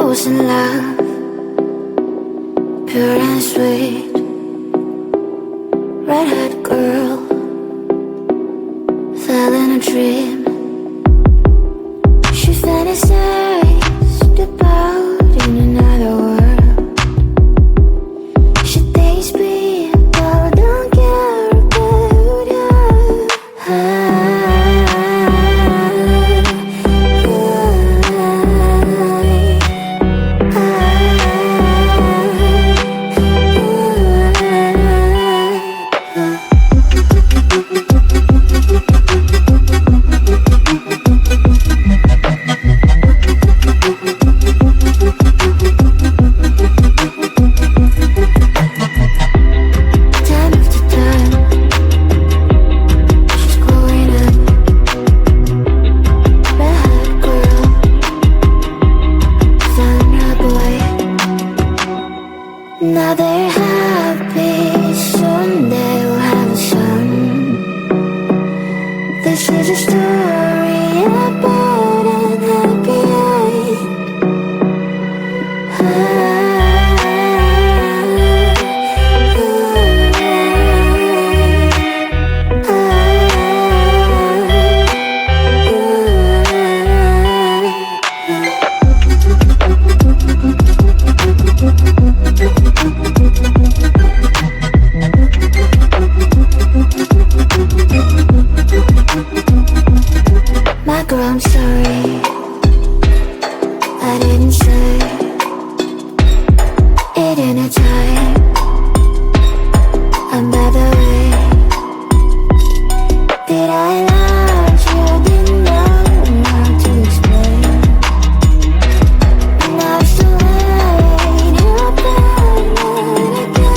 was in love, pure and sweet, red-haired girl, fell in a dream. She fantasized about in another world. She thinks people don't care about her. Now they're happy, soon they will have a son. This is a story about an happy Girl, I'm sorry, I didn't say it in a time. And by the way, did I lie to you? Didn't know how to explain. Now it's too late, you're back again.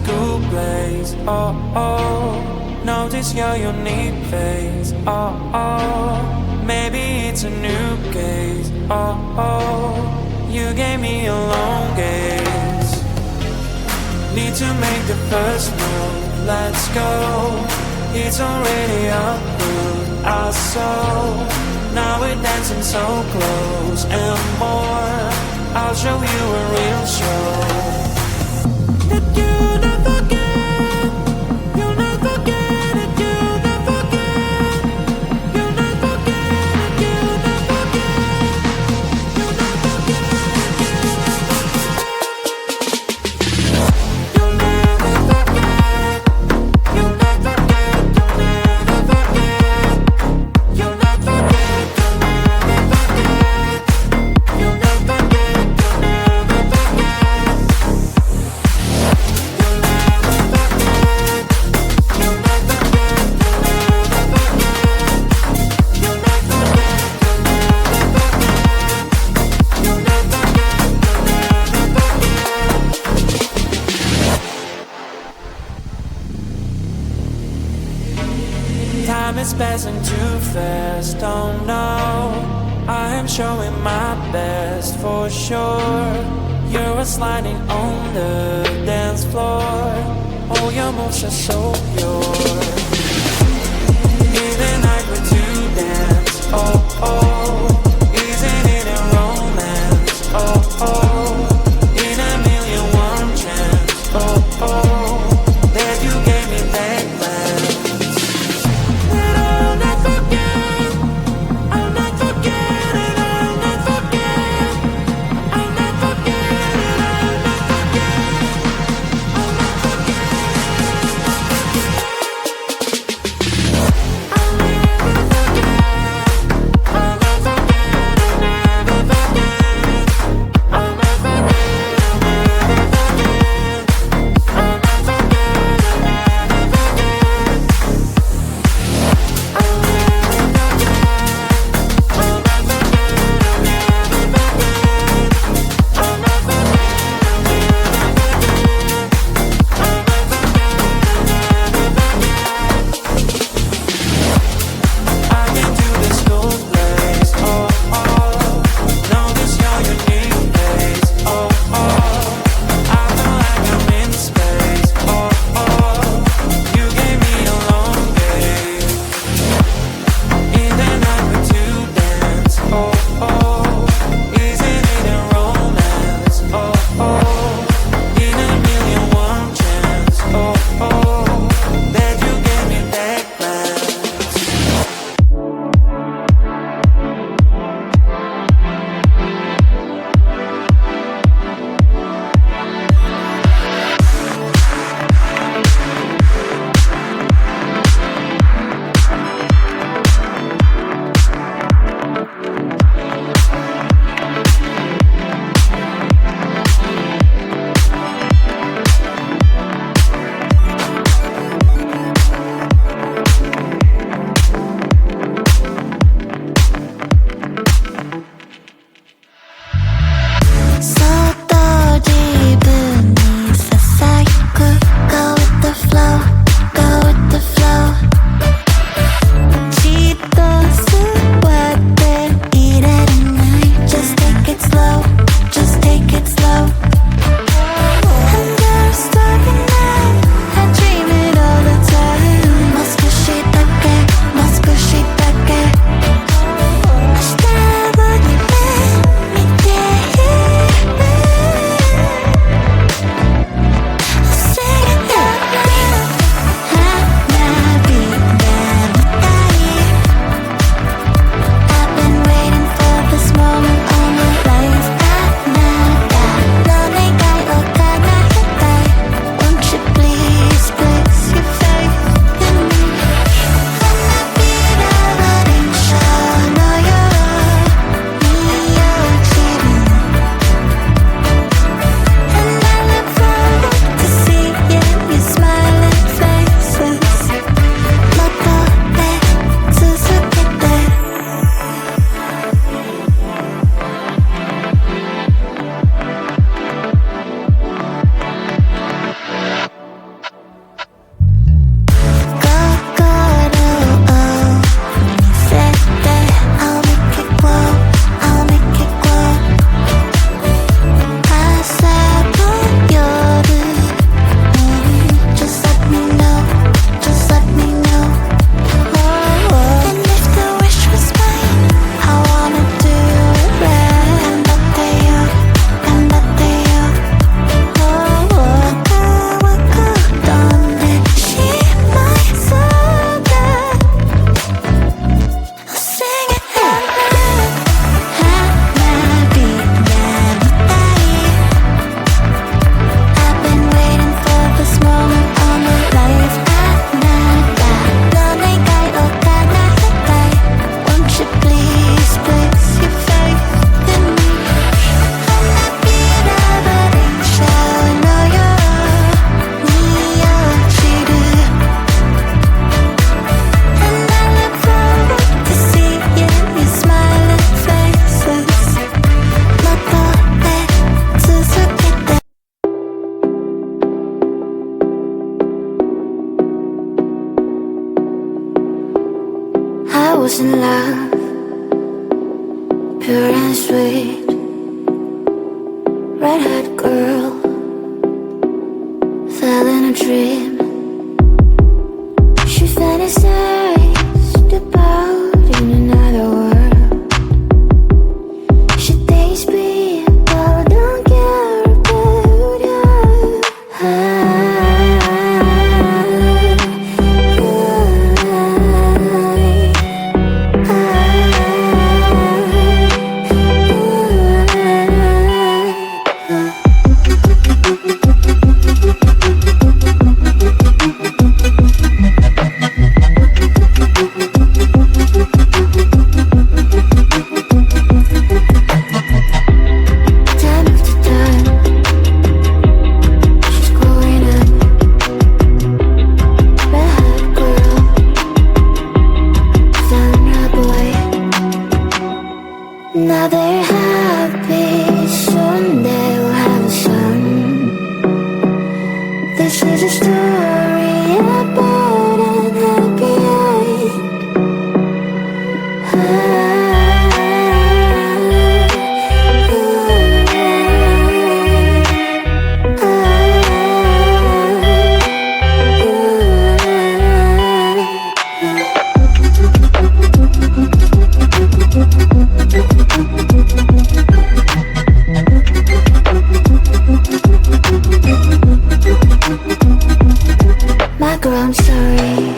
school plays. Oh, oh, notice your unique face. Oh, oh, maybe it's a new case. Oh, oh, you gave me a long gaze. Need to make the first move, let's go. It's already up with our soul. Now we're dancing so close and more. I'll show you a real show. That you'll never get, you'll never get it, you'll never get, you'll never get it, you'll never get, you'll never get it, you'll never forget, you'll never get, you'll never forget, you'll never get, you'll never get, you'll never Time is passing too fast, oh no. I am showing my best for sure. You're sliding on the dance floor. Oh, your moves are so pure. Even I could to dance, oh, oh. Isn't it a romance, oh, oh. In a million one chance, oh, oh. That you gave me that glance. That I'll not forget, I'll not forget it, I'll not forget, I'll not forget it, I'll not forget, I'll not forget. was in love, pure and sweet, red-haired girl, fell in a dream. She fantasized about in another world. She thinks people don't care about her. Time after time, she's growing up, red-haired girl, found her boy. Now they're happy, soon they will have a son. This is a story about an happy My girl, I'm sorry,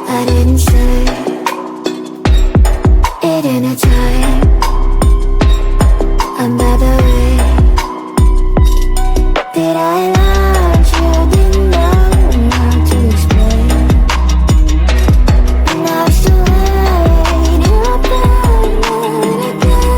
I didn't say it in a time. I'm by the way. Did I lie to you? Didn't know how to explain. Now it's too late, you're back again.